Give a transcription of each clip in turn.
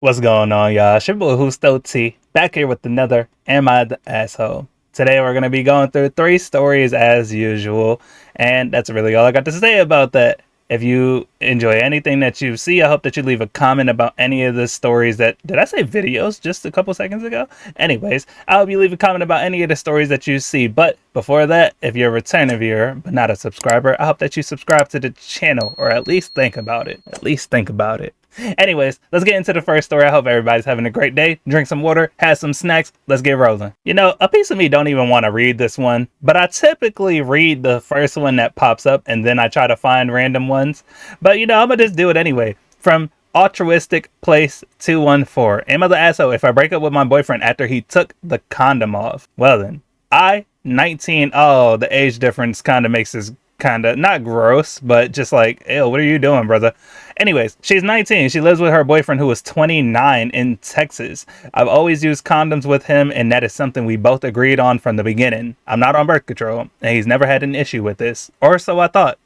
What's going on, y'all? It's your boy JustoT back here with another Am I the Asshole? Today we're going to be going through 3 stories as usual, and that's really all I got to say about that. If you enjoy anything that you see, I hope that you leave a comment about any of the stories that... Did I say videos just a couple seconds ago? Anyways, I hope you leave a comment about any of the stories that you see. But before that, if you're a returning viewer but not a subscriber, I hope that you subscribe to the channel, or at least think about it. At least think about it. Anyways, let's get into the first story. I hope everybody's having a great day. Drink some water, have some snacks. Let's get rolling. You know, a piece of me don't even want to read this one, but I typically read the first one that pops up and then I try to find random ones. But you know, I'm gonna just do it anyway. From Altruistic Place 214. Am I the asshole if I break up with my boyfriend after he took the condom off? Well then, 19. Oh, the age difference kind of makes this kind of not gross, but just like, ew, what are you doing, brother? Anyways, she's 19. She lives with her boyfriend who is 29 in Texas. I've always used condoms with him, and that is something we both agreed on from the beginning. I'm not on birth control, and he's never had an issue with this, or so I thought.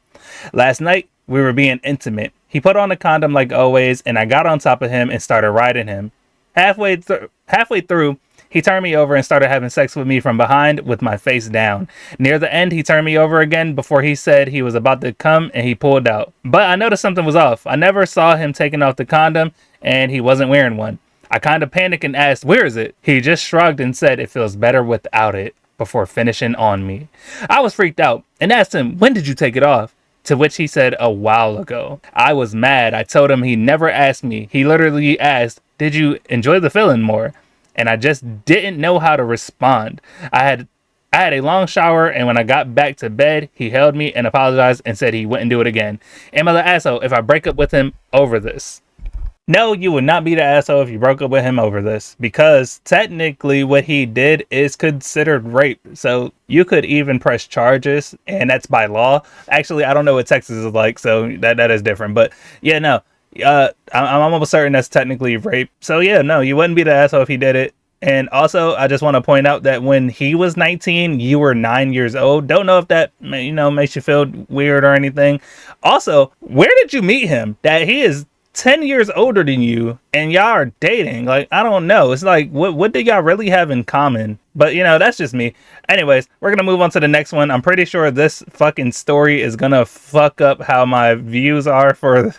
Last night, we were being intimate. He put on a condom like always, and I got on top of him and started riding him. Halfway through, he turned me over and started having sex with me from behind with my face down. Near the end, he turned me over again before he said he was about to come and he pulled out. But I noticed something was off. I never saw him taking off the condom and he wasn't wearing one. I kind of panicked and asked, "Where is it?" He just shrugged and said it feels better without it before finishing on me. I was freaked out and asked him, "When did you take it off?" To which he said, "A while ago." I was mad. I told him he never asked me. He literally asked, "Did you enjoy the feeling more?" And I just didn't know how to respond. I had a long shower, and when I got back to bed, he held me and apologized and said he wouldn't do it again. Am I the asshole if I break up with him over this? No, you would not be the asshole if you broke up with him over this, because technically what he did is considered rape. So you could even press charges, and that's by law. Actually, I don't know what Texas is like, so that is different. But yeah, no. I'm almost certain that's technically rape. So yeah, no, you wouldn't be the asshole if he did it. And also, I just want to point out that when he was 19, you were 9 years old. Don't know if that, you know, makes you feel weird or anything. Also, where did you meet him? That he is 10 years older than you and y'all are dating. Like, I don't know. It's like, what do y'all really have in common? But you know, that's just me. Anyways, we're gonna move on to the next one. I'm pretty sure this fucking story is gonna fuck up how my views are for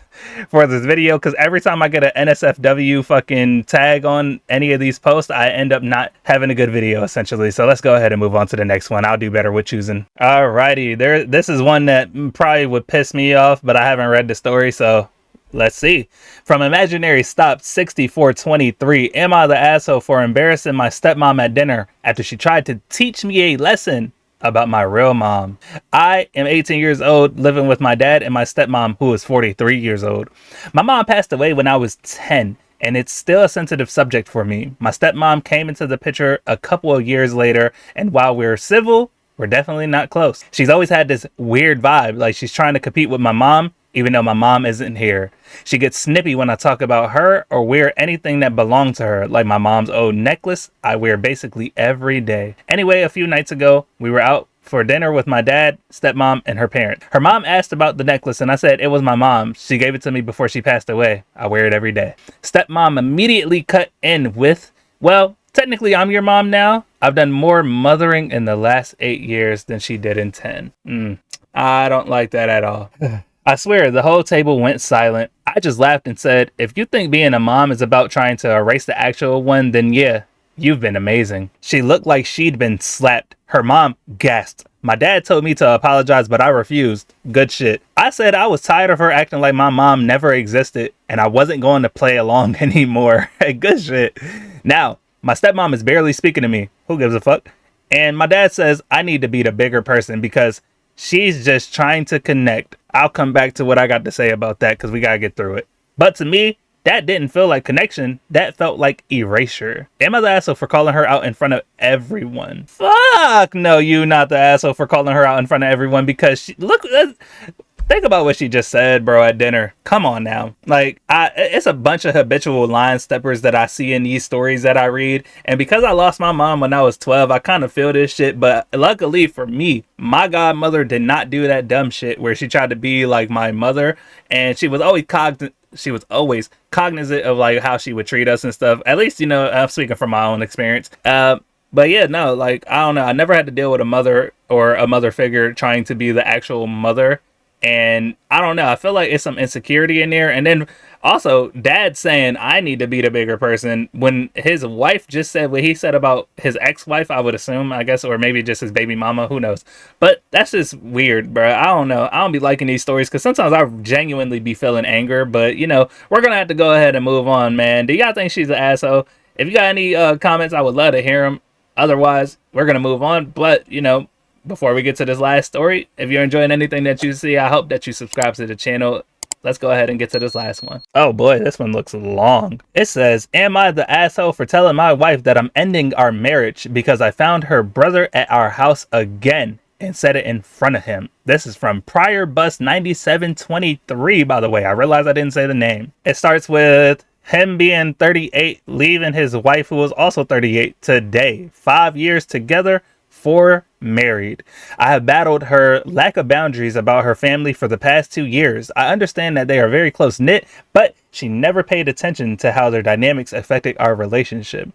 this video, because every time I get an NSFW fucking tag on any of these posts, I end up not having a good video essentially. So let's go ahead and move on to the next one. I'll do better with choosing. Alrighty, this is one that probably would piss me off, but I haven't read the story, so let's see. From Imaginary Stop 6423. Am I the asshole for embarrassing my stepmom at dinner after she tried to teach me a lesson about my real mom? I am 18 years old, living with my dad and my stepmom, who is 43 years old. My mom passed away when I was 10, and it's still a sensitive subject for me. My stepmom came into the picture a couple of years later, and while we're civil, we're definitely not close. She's always had this weird vibe, like she's trying to compete with my mom, even though my mom isn't here. She gets snippy when I talk about her or wear anything that belonged to her, like my mom's old necklace I wear basically every day. Anyway, a few nights ago, we were out for dinner with my dad, stepmom, and her parents. Her mom asked about the necklace, and I said it was my mom. She gave it to me before she passed away. I wear it every day. Stepmom immediately cut in with, "Well, technically I'm your mom now. I've done more mothering in the last 8 years than she did in 10. I don't like that at all. I swear, the whole table went silent. I just laughed and said, if you think being a mom is about trying to erase the actual one, then yeah, you've been amazing." She looked like she'd been slapped. Her mom gasped. My dad told me to apologize, but I refused. Good shit. I said I was tired of her acting like my mom never existed, and I wasn't going to play along anymore. Good shit. Now, my stepmom is barely speaking to me. Who gives a fuck? And my dad says I need to be the bigger person because she's just trying to connect. I'll come back to what I got to say about that because we got to get through it. But to me, that didn't feel like connection. That felt like erasure. Am I the asshole for calling her out in front of everyone? Fuck no, you not the asshole for calling her out in front of everyone, because she, look, Think about what she just said, bro, at dinner. Come on now. Like, it's a bunch of habitual line steppers that I see in these stories that I read. And because I lost my mom when I was 12, I kind of feel this shit. But luckily for me, my godmother did not do that dumb shit where she tried to be like my mother. And she was always cognizant of like how she would treat us and stuff. At least, I'm speaking from my own experience. But yeah, no, like, I don't know. I never had to deal with a mother or a mother figure trying to be the actual mother. And I don't know, I feel like it's some insecurity in there. And then also dad saying I need to be the bigger person when his wife just said what he said about his ex-wife, I would assume, I guess, or maybe just his baby mama, who knows. But that's just weird, bro. I don't know. I don't be liking these stories because sometimes I genuinely be feeling anger. But we're gonna have to go ahead and move on, man. Do y'all think she's an asshole? If you got any comments, I would love to hear them. Otherwise, we're gonna move on. But before we get to this last story, if you're enjoying anything that you see, I hope that you subscribe to the channel. Let's go ahead and get to this last one. Oh boy, this one looks long. It says, am I the asshole for telling my wife that I'm ending our marriage because I found her brother at our house again and said it in front of him? This is from Prior Bus 9723, by the way. I realize I didn't say the name. It starts with him being 38, leaving his wife, who was also 38, today. 5 years together, 4 married. I have battled her lack of boundaries about her family for the past 2 years. I understand that they are very close knit, but she never paid attention to how their dynamics affected our relationship.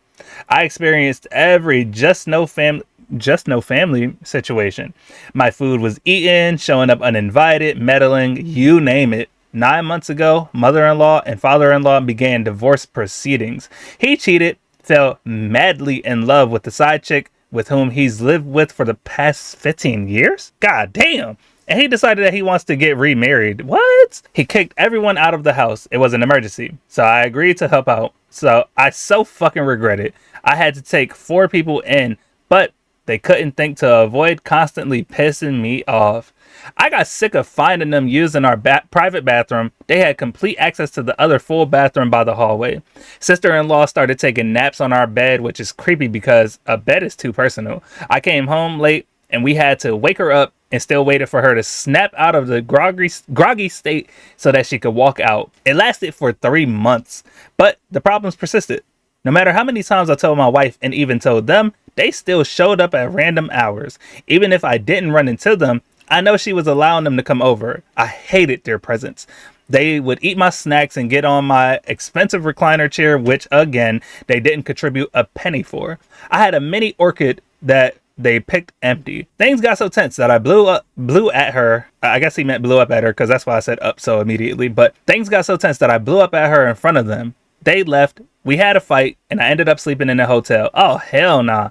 I experienced every just no family situation. My food was eaten, showing up uninvited, meddling, you name it. 9 months ago, mother-in-law and father-in-law began divorce proceedings. He cheated, fell madly in love with the side chick with whom he's lived with for the past 15 years? God damn. And he decided that he wants to get remarried. What? He kicked everyone out of the house. It was an emergency. So I agreed to help out. So I so fucking regret it. I had to take 4 people in, but they couldn't think to avoid constantly pissing me off. I got sick of finding them using our private bathroom. They had complete access to the other full bathroom by the hallway. Sister-in-law started taking naps on our bed, which is creepy because a bed is too personal. I came home late and we had to wake her up and still waited for her to snap out of the groggy state so that she could walk out. It lasted for 3 months, but the problems persisted. No matter how many times I told my wife and even told them, they still showed up at random hours. Even if I didn't run into them, I know she was allowing them to come over. I hated their presence. They would eat my snacks and get on my expensive recliner chair, which again, they didn't contribute a penny for. I had a mini orchid that they picked empty. Things got so tense that I blew at her. I guess he meant blew up at her because that's why I said up so immediately. But things got so tense that I blew up at her in front of them. They left. We had a fight and I ended up sleeping in a hotel. Oh, hell nah.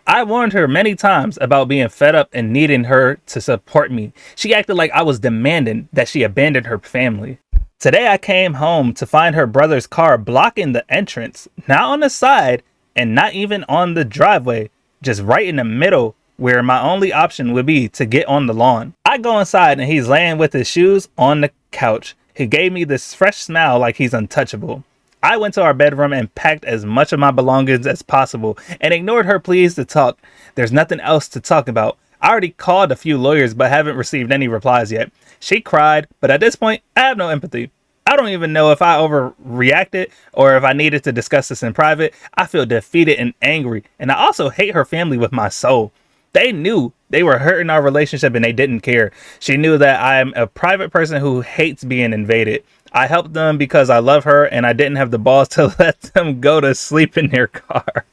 I warned her many times about being fed up and needing her to support me. She acted like I was demanding that she abandon her family. Today I came home to find her brother's car blocking the entrance, not on the side and not even on the driveway, just right in the middle where my only option would be to get on the lawn. I go inside and he's laying with his shoes on the couch. He gave me this fresh smile like he's untouchable. I went to our bedroom and packed as much of my belongings as possible and ignored her pleas to talk. There's nothing else to talk about. I already called a few lawyers but haven't received any replies yet. She cried, but at this point, I have no empathy. I don't even know if I overreacted or if I needed to discuss this in private. I feel defeated and angry, and I also hate her family with my soul. They knew they were hurting our relationship and they didn't care. She knew that I'm a private person who hates being invaded. I helped them because I love her and I didn't have the balls to let them go to sleep in their car.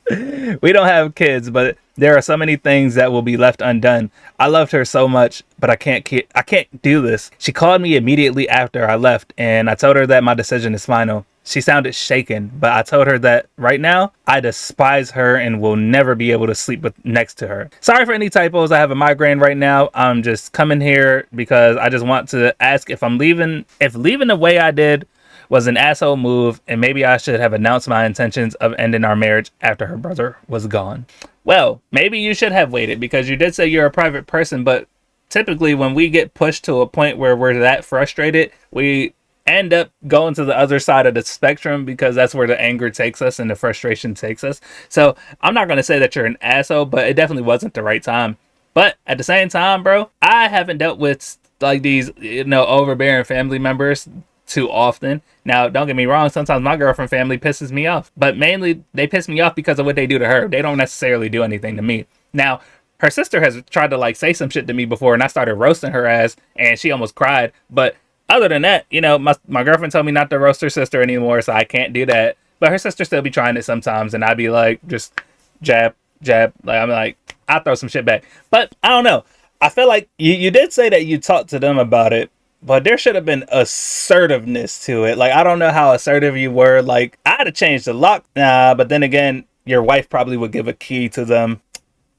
We don't have kids, but there are so many things that will be left undone. I loved her so much, but I can't do this. She called me immediately after I left and I told her that my decision is final. She sounded shaken, but I told her that right now I despise her and will never be able to sleep next to her. Sorry for any typos. I have a migraine right now. I'm just coming here because I just want to ask if leaving the way I did was an asshole move, and maybe I should have announced my intentions of ending our marriage after her brother was gone. Well, maybe you should have waited because you did say you're a private person, but typically when we get pushed to a point where we're that frustrated, we end up going to the other side of the spectrum because that's where the anger takes us and the frustration takes us. So I'm not going to say that you're an asshole, but it definitely wasn't the right time. But at the same time, bro, I haven't dealt with like these, overbearing family members too often. Now, don't get me wrong, sometimes my girlfriend family pisses me off, but mainly they piss me off because of what they do to her. They don't necessarily do anything to me. Now, her sister has tried to like say some shit to me before, and I started roasting her ass, and she almost cried. But other than that, my girlfriend told me not to roast her sister anymore, so I can't do that. But her sister still be trying it sometimes, and I'd be like, just jab, jab. Like I'm like, I throw some shit back. But I don't know. I feel like you did say that you talked to them about it, but there should have been assertiveness to it. Like I don't know how assertive you were. Like I'd have changed the lock. But then again, your wife probably would give a key to them,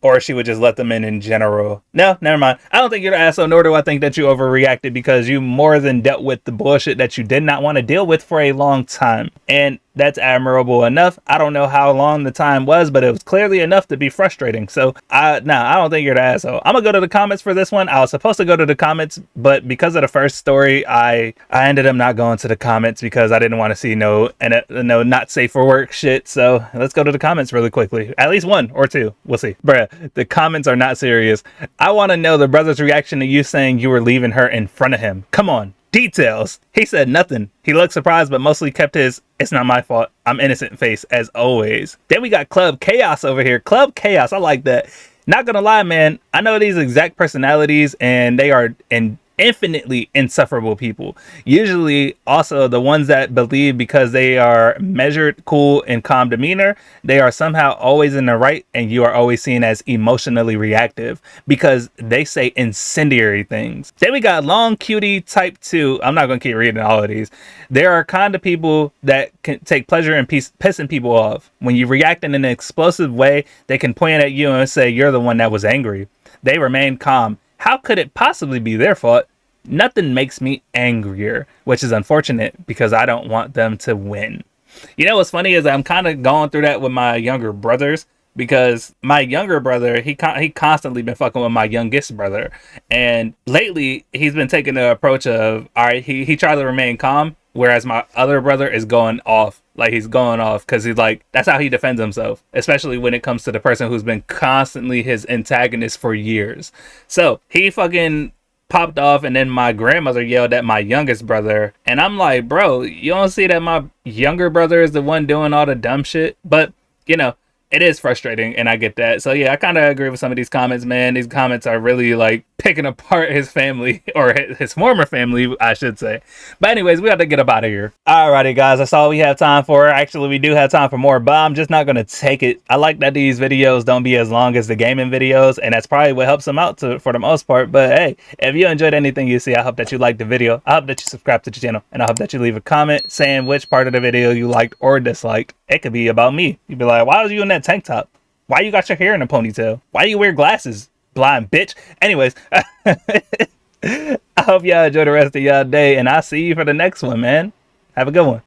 or she would just let them in general. No, never mind. I don't think you're the asshole, nor do I think that you overreacted, because you more than dealt with the bullshit that you did not want to deal with for a long time. And that's admirable enough. I don't know how long the time was, but it was clearly enough to be frustrating. So I don't think you're the asshole. I'm gonna go to the comments for this one. I was supposed to go to the comments, but because of the first story, I ended up not going to the comments because I didn't want to see no not safe for work shit. So let's go to the comments really quickly. At least one or two. We'll see. Bruh, the comments are not serious. I want to know the brother's reaction to you saying you were leaving her in front of him. Come on. Details. He said nothing. He looked surprised, but mostly kept his "it's not my fault, I'm innocent" face as always. Then we got Club Chaos over here. Club Chaos, I like that. Not gonna lie, man, I know these exact personalities, and they are infinitely insufferable people. Usually also the ones that believe because they are measured, cool, and calm demeanor, they are somehow always in the right, and you are always seen as emotionally reactive because they say incendiary things. Then we got Long Cutie Type 2. I'm not gonna keep reading all of these. There are kind of people that can take pleasure in pissing people off. When you react in an explosive way, they can point at you and say you're the one that was angry. They remain calm. How could it possibly be their fault? Nothing makes me angrier, which is unfortunate because I don't want them to win. You know what's funny is I'm kind of going through that with my younger brothers, because my younger brother, he constantly been fucking with my youngest brother, and lately he's been taking the approach of, all right, he tried to remain calm, whereas my other brother is going off. Like he's going off because he's like, that's how he defends himself, especially when it comes to the person who's been constantly his antagonist for years. So he fucking popped off, and then my grandmother yelled at my youngest brother, and I'm like, bro, you don't see that my younger brother is the one doing all the dumb shit? But it is frustrating, and I get that. So yeah, I kind of agree with some of these comments, man. These comments are really like picking apart his family, or his former family, I should say. But anyways, we have to get up out of here. Alrighty, guys, that's all we have time for. Actually, we do have time for more, but I'm just not gonna take it. I like that these videos don't be as long as the gaming videos, and that's probably what helps them out for the most part. But hey, if you enjoyed anything you see, I hope that you liked the video. I hope that you subscribe to the channel, and I hope that you leave a comment saying which part of the video you liked or disliked. It could be about me. You'd be like, why was you in that tank top? Why you got your hair in a ponytail? Why you wear glasses, blind bitch? Anyways, I hope y'all enjoy the rest of y'all day, and I'll see you for the next one, man. Have a good one.